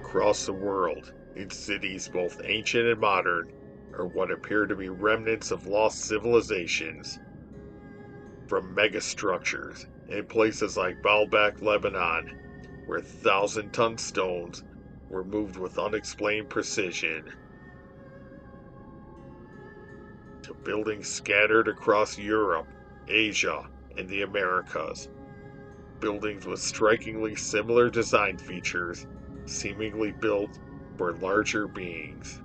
across the world, in cities both ancient and modern, are what appear to be remnants of lost civilizations. From megastructures in places like Baalbek, Lebanon, where 1,000-ton stones were moved with unexplained precision, to buildings scattered across Europe, Asia, and the Americas. Buildings with strikingly similar design features, seemingly built for larger beings.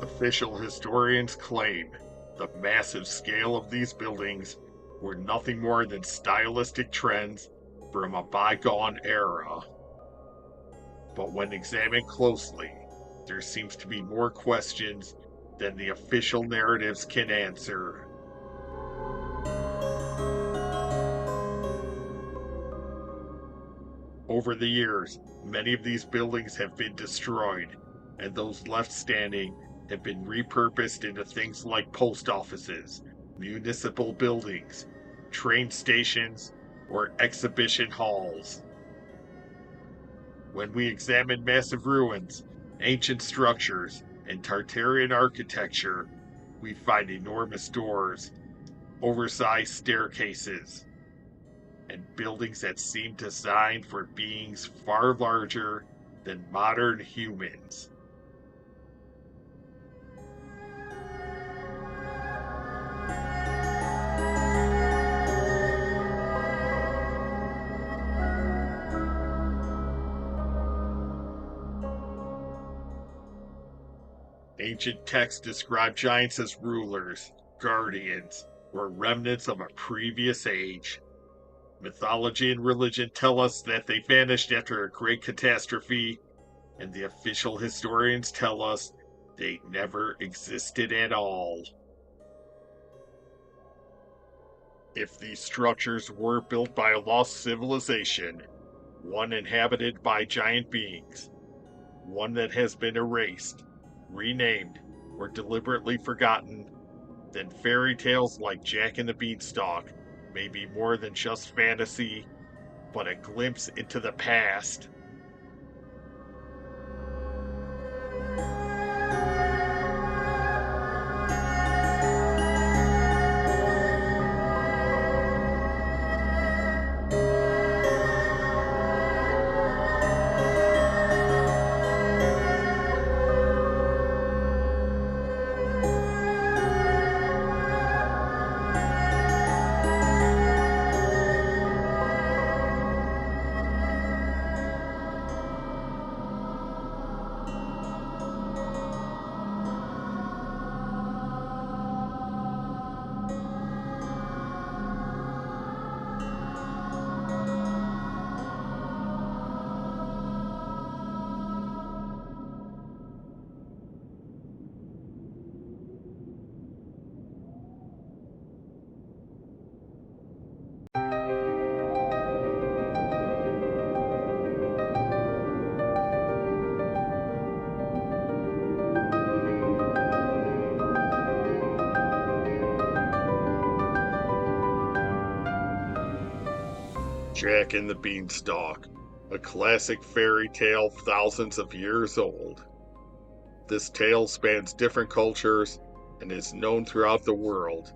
Official historians claim the massive scale of these buildings were nothing more than stylistic trends from a bygone era. But when examined closely, there seems to be more questions than the official narratives can answer. Over the years, many of these buildings have been destroyed, and those left standing have been repurposed into things like post offices, municipal buildings, train stations, or exhibition halls. When we examine massive ruins, ancient structures, and Tartarian architecture, we find enormous doors, oversized staircases, and buildings that seem designed for beings far larger than modern humans. Ancient texts describe giants as rulers, guardians, or remnants of a previous age. Mythology and religion tell us that they vanished after a great catastrophe, and the official historians tell us they never existed at all. If these structures were built by a lost civilization, one inhabited by giant beings, one that has been erased, renamed, or deliberately forgotten, then fairy tales like Jack and the Beanstalk may be more than just fantasy, but a glimpse into the past. Jack and the Beanstalk, a classic fairy tale thousands of years old. This tale spans different cultures and is known throughout the world.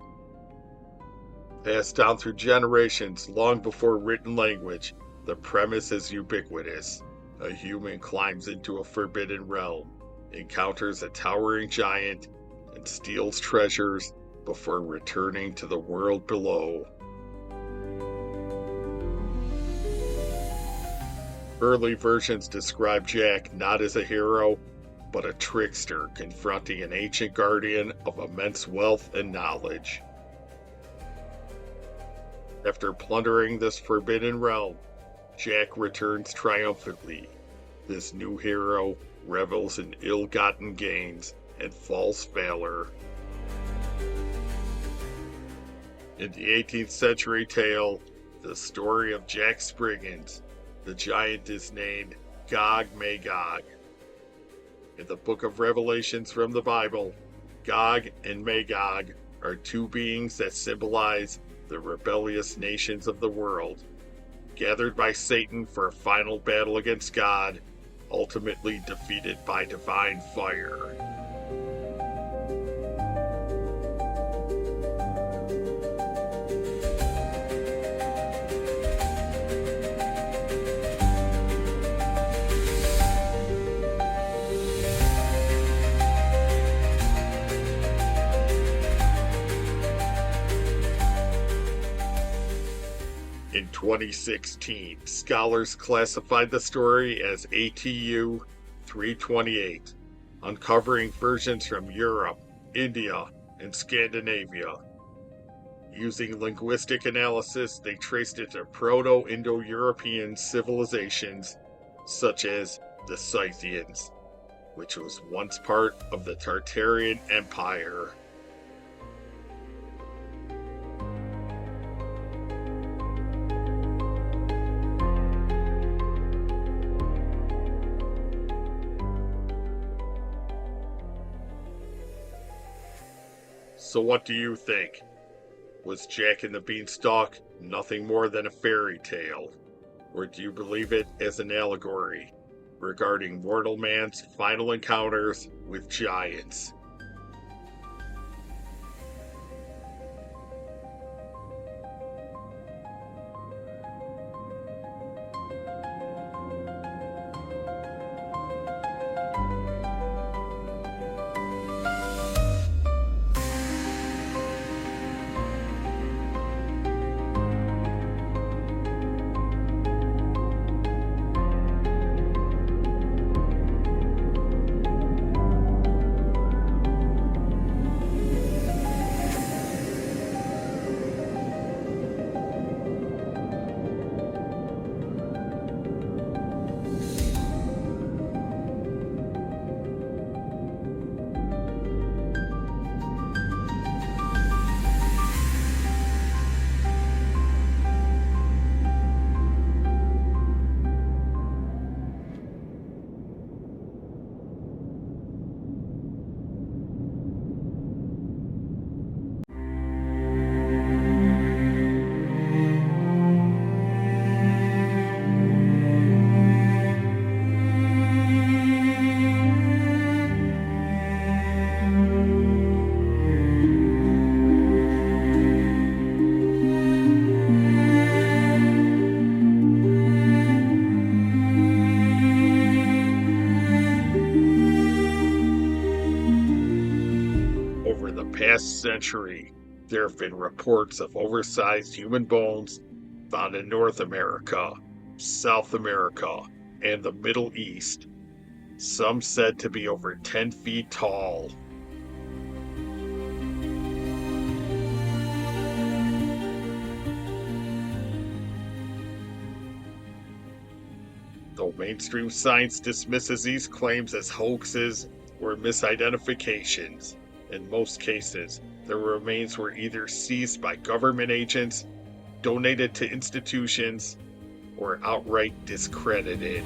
Passed down through generations long before written language, the premise is ubiquitous. A human climbs into a forbidden realm, encounters a towering giant, and steals treasures before returning to the world below. Early versions describe Jack not as a hero, but a trickster confronting an ancient guardian of immense wealth and knowledge. After plundering this forbidden realm, Jack returns triumphantly. This new hero revels in ill-gotten gains and false valor. In the 18th century tale, The Story of Jack Spriggins, the giant is named Gog and Magog. In the book of Revelations from the Bible, Gog and Magog are two beings that symbolize the rebellious nations of the world, gathered by Satan for a final battle against God, ultimately defeated by divine fire. In 2016, scholars classified the story as ATU 328, uncovering versions from Europe, India, and Scandinavia. Using linguistic analysis, they traced it to Proto-Indo-European civilizations, such as the Scythians, which was once part of the Tartarian Empire. So what do you think? Was Jack and the Beanstalk nothing more than a fairy tale? Or do you believe it as an allegory regarding mortal man's final encounters with giants? Over the past century, there have been reports of oversized human bones found in North America, South America, and the Middle East, some said to be over 10 feet tall. Though mainstream science dismisses these claims as hoaxes or misidentifications, in most cases, the remains were either seized by government agents, donated to institutions, or outright discredited.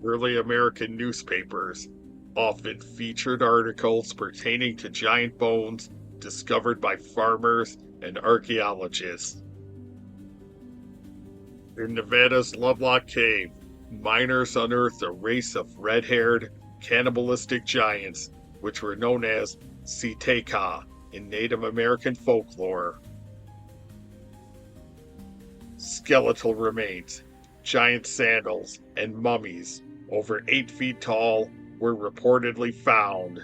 Early American newspapers often featured articles pertaining to giant bones discovered by farmers and archaeologists. In Nevada's Lovelock Cave, miners unearthed a race of red-haired, cannibalistic giants, which were known as Siteka in Native American folklore. Skeletal remains, giant sandals, and mummies over 8 feet tall were reportedly found.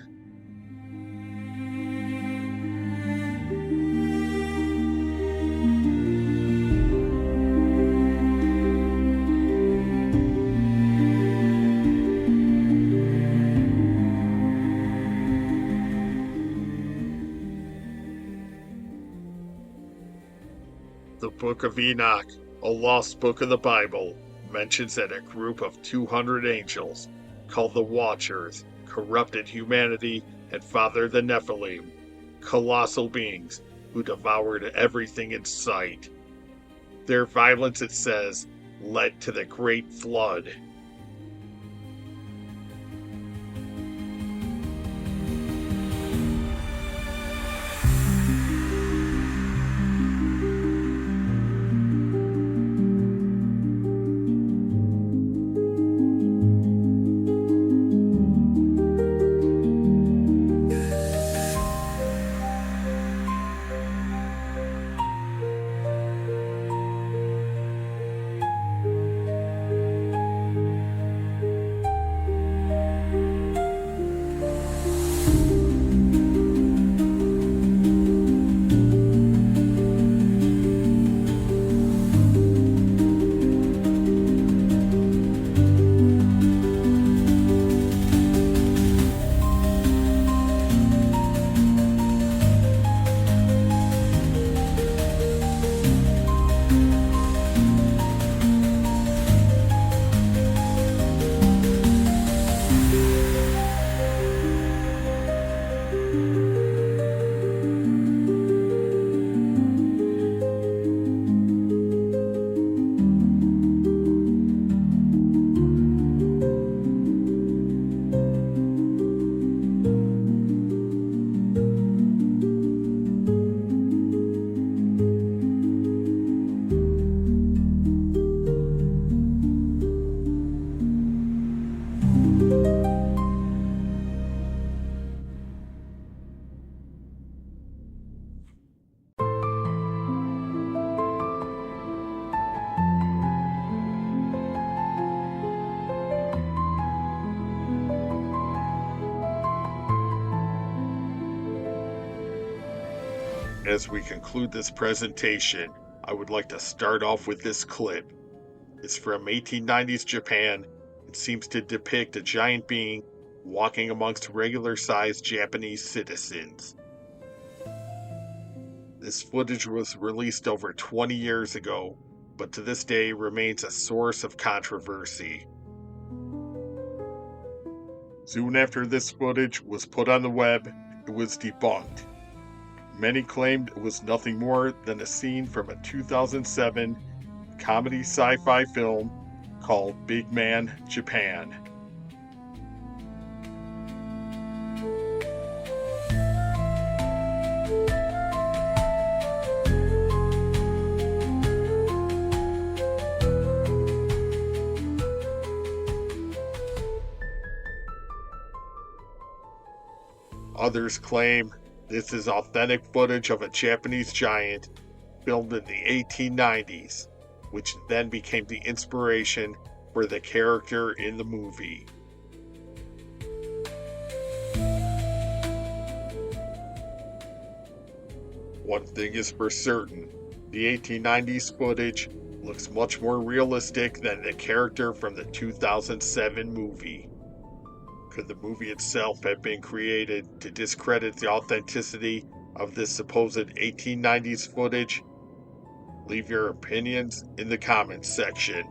book of Enoch, a lost book of the Bible, mentions that a group of 200 angels, called the Watchers, corrupted humanity and fathered the Nephilim, colossal beings who devoured everything in sight. Their violence, it says, led to the Great Flood. As we conclude this presentation, I would like to start off with this clip. It's from 1890s Japan. It seems to depict a giant being walking amongst regular-sized Japanese citizens. This footage was released over 20 years ago, but to this day remains a source of controversy. Soon after this footage was put on the web, it was debunked. Many claimed it was nothing more than a scene from a 2007 comedy sci-fi film called Big Man Japan. Others claim this is authentic footage of a Japanese giant filmed in the 1890s, which then became the inspiration for the character in the movie. One thing is for certain, the 1890s footage looks much more realistic than the character from the 2007 movie. Could the movie itself have been created to discredit the authenticity of this supposed 1890s footage? Leave your opinions in the comments section.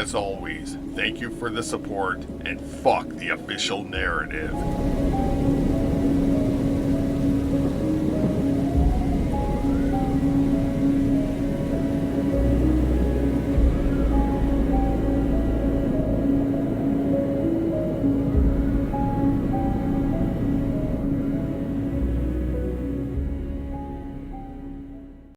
as always, thank you for the support, and fuck the official narrative.